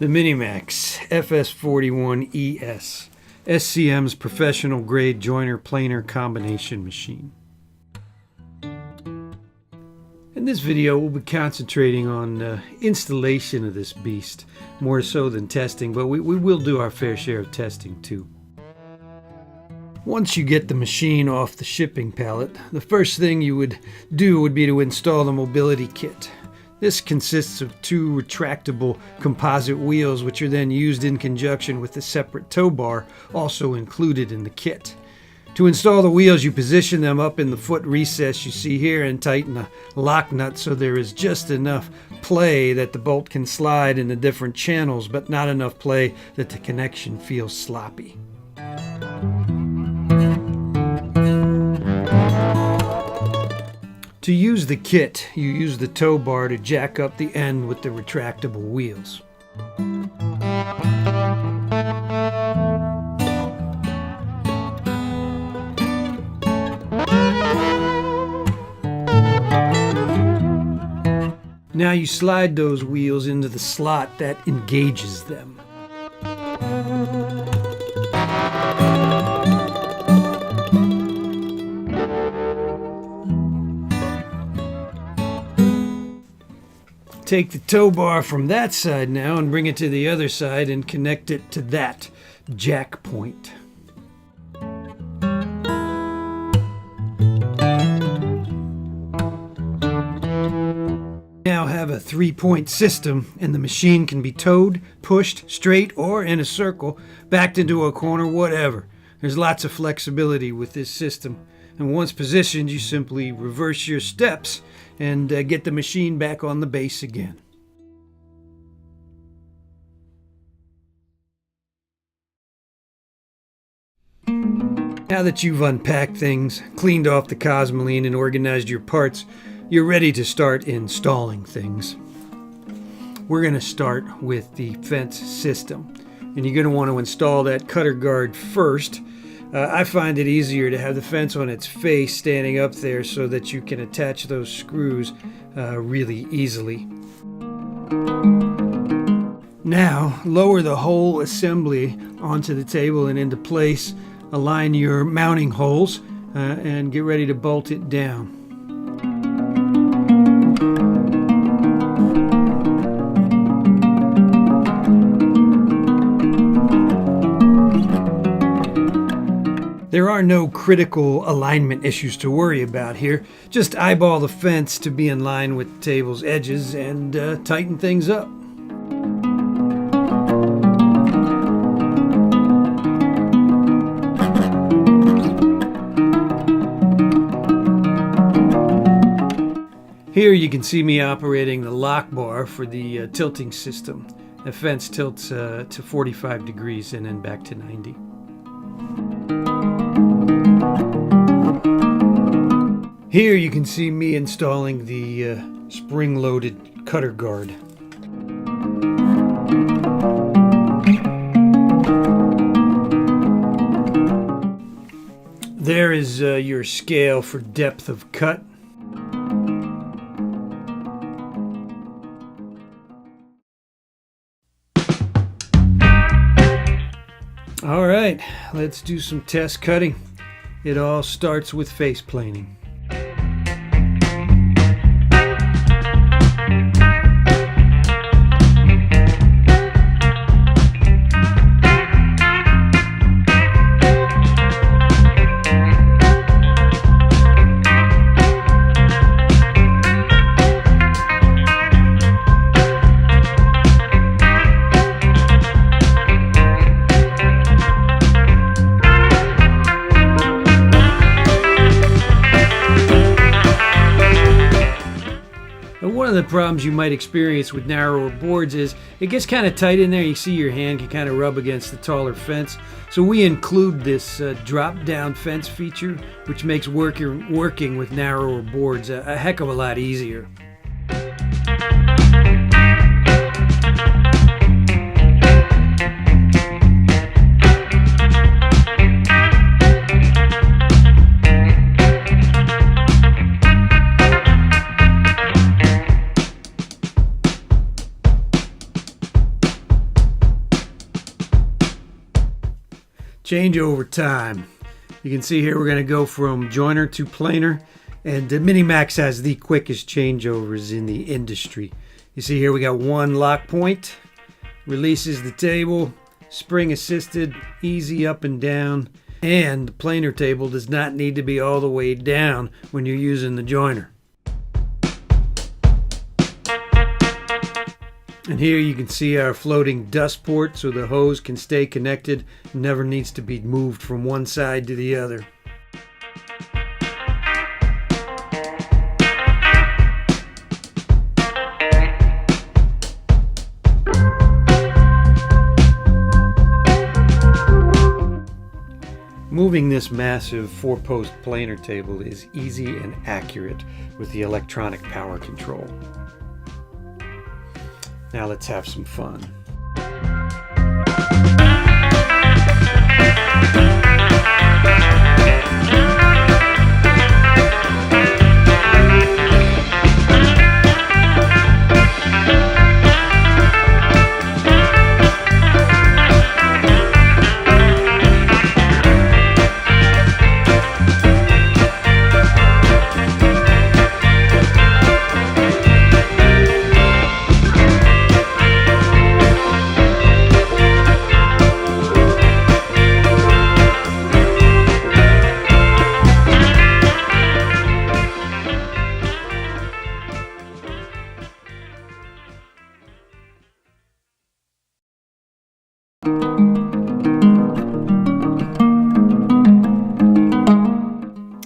The Minimax FS41ES, SCM's professional grade joiner planer combination machine. In this video we'll be concentrating on installation of this beast, more so than testing, but we will do our fair share of testing too. Once you get the machine off the shipping pallet, the first thing you would do would be to install the mobility kit. This consists of two retractable composite wheels, which are then used in conjunction with a separate tow bar also included in the kit. To install the wheels, you position them up in the foot recess you see here and tighten a lock nut so there is just enough play that the bolt can slide in the different channels, but not enough play that the connection feels sloppy. To use the kit, you use the tow bar to jack up the end with the retractable wheels. Now you slide those wheels into the slot that engages them. Take the tow bar from that side now and bring it to the other side and connect it to that jack point. Now have a 3-point system, and the machine can be towed, pushed, straight, or in a circle, backed into a corner, whatever. There's lots of flexibility with this system. And once positioned, you simply reverse your steps and get the machine back on the base again. Now that you've unpacked things, cleaned off the Cosmoline, and organized your parts, you're ready to start installing things. We're going to start with the fence system, and you're going to want to install that cutter guard first. I find it easier to have the fence on its face standing up there so that you can attach those screws really easily. Now, lower the whole assembly onto the table and into place. Align your mounting holes and get ready to bolt it down. There are no critical alignment issues to worry about here. Just eyeball the fence to be in line with the table's edges and tighten things up. Here you can see me operating the lock bar for the tilting system. The fence tilts to 45 degrees and then back to 90. Here you can see me installing the spring-loaded cutter guard. There is your scale for depth of cut. All right, let's do some test cutting. It all starts with face planing. One of the problems you might experience with narrower boards is it gets kind of tight in there. You see your hand can kind of rub against the taller fence. So we include this drop-down fence feature, which makes working with narrower boards a heck of a lot easier. Changeover time. You can see here we're going to go from joiner to planer, and Minimax has the quickest changeovers in the industry. You see here we got one lock point, releases the table, spring assisted, easy up and down, and the planer table does not need to be all the way down when you're using the joiner. And here you can see our floating dust port, so the hose can stay connected, never needs to be moved from one side to the other. Moving this massive 4-post planer table is easy and accurate with the electronic power control. Now let's have some fun.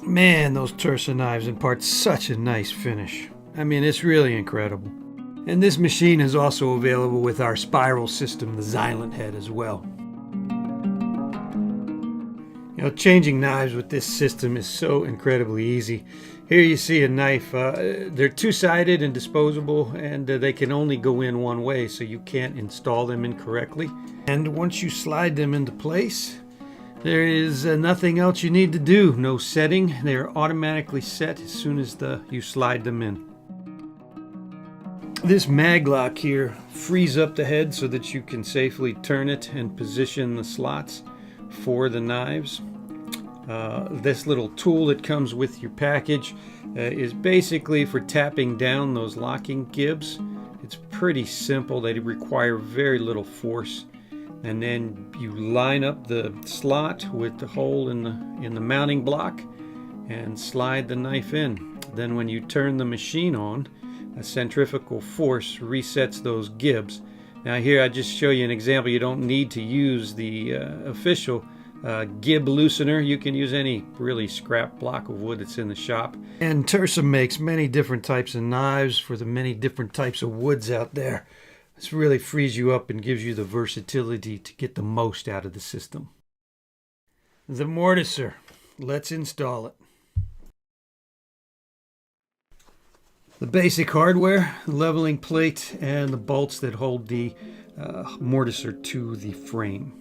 Man, those Tersa knives impart such a nice finish. I mean, it's really incredible. And this machine is also available with our spiral system, the Xylent head, as well. You know, changing knives with this system is so incredibly easy. Here you see a knife. They're two-sided and disposable, and they can only go in one way, so you can't install them incorrectly. And once you slide them into place, there is nothing else you need to do. No setting. They are automatically set as soon as you slide them in. This mag lock here frees up the head so that you can safely turn it and position the slots for the knives. This little tool that comes with your package is basically for tapping down those locking gibs. It's pretty simple. They require very little force. And then you line up the slot with the hole in the mounting block and slide the knife in. Then when you turn the machine on, a centrifugal force resets those gibs. Now here I just show you an example. You don't need to use the official gib loosener. You can use any really scrap block of wood that's in the shop. And Tersa makes many different types of knives for the many different types of woods out there. This really frees you up and gives you the versatility to get the most out of the system. The mortiser. Let's install it. The basic hardware, leveling plate, and the bolts that hold the mortiser to the frame.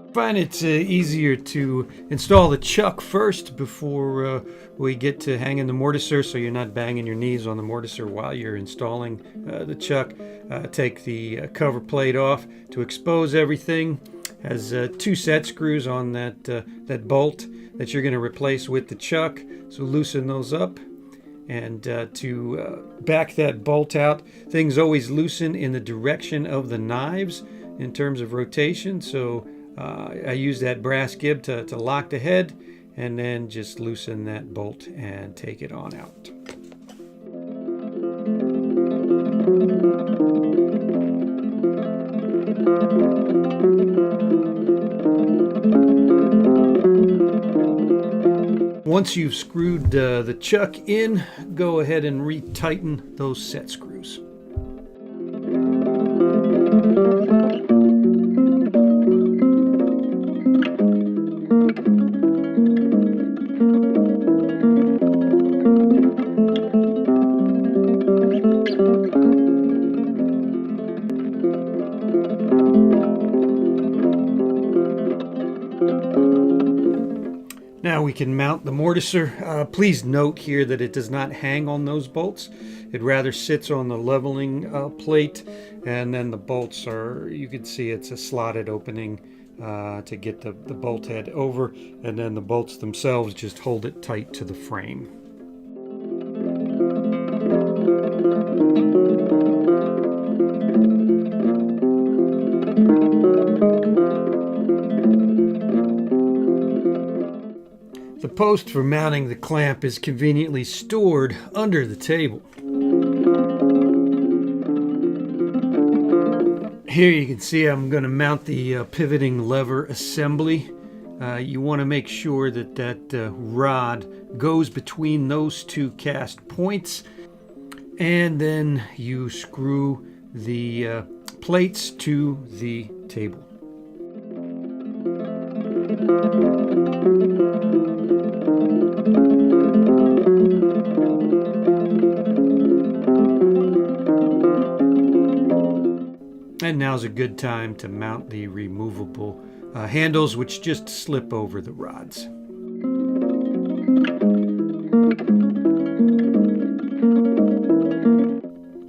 I find it's easier to install the chuck first before we get to hanging the mortiser, so you're not banging your knees on the mortiser while you're installing the chuck. Take the cover plate off to expose everything. Has 2 set screws on that bolt that you're going to replace with the chuck, so loosen those up. And to back that bolt out, things always loosen in the direction of the knives in terms of rotation, so I use that brass gib to lock the head, and then just loosen that bolt and take it on out. Once you've screwed the chuck in, go ahead and retighten those set screws. Now we can mount the mortiser. Please note here that it does not hang on those bolts. It rather sits on the leveling plate, and then the bolts are, you can see it's a slotted opening to get the bolt head over, and then the bolts themselves just hold it tight to the frame. The post for mounting the clamp is conveniently stored under the table. Here you can see I'm going to mount the pivoting lever assembly. You want to make sure that that rod goes between those two cast points, and then you screw the plates to the table. And now's a good time to mount the removable handles, which just slip over the rods.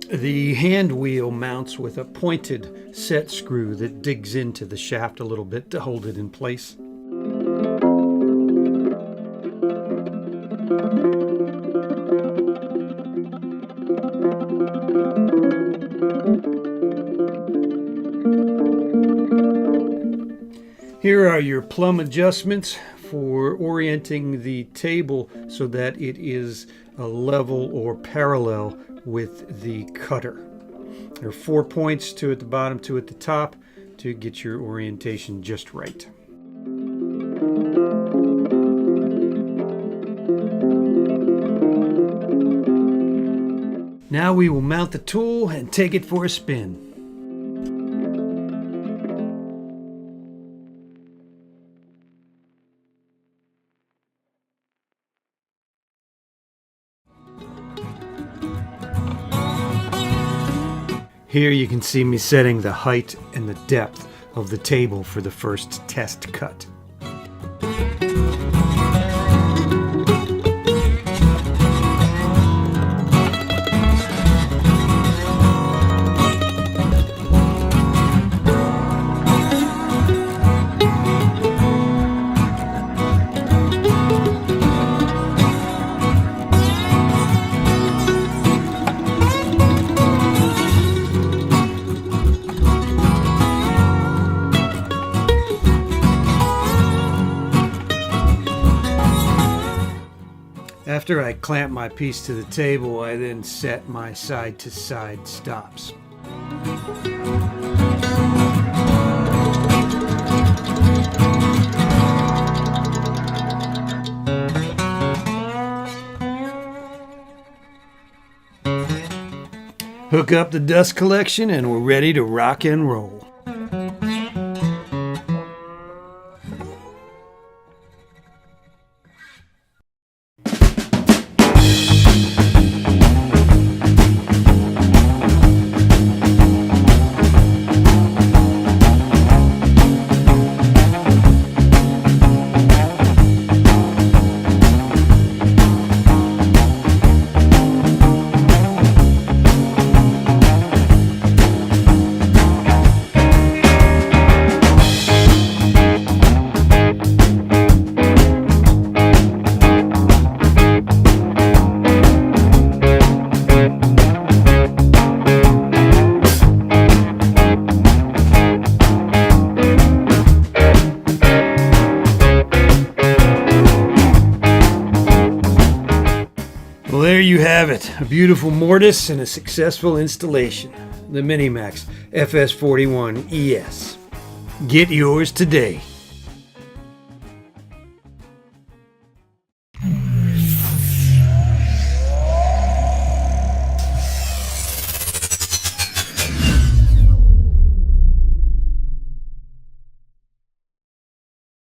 The hand wheel mounts with a pointed set screw that digs into the shaft a little bit to hold it in place. Here are your plumb adjustments for orienting the table so that it is a level or parallel with the cutter. There are 4 points, 2 at the bottom, 2 at the top, to get your orientation just right. Now we will mount the tool and take it for a spin. Here you can see me setting the height and the depth of the table for the first test cut. After I clamp my piece to the table, I then set my side-to-side stops. Hook up the dust collection and we're ready to rock and roll. Well, there you have it, a beautiful mortise and a successful installation, the Minimax FS41 ES. Get yours today.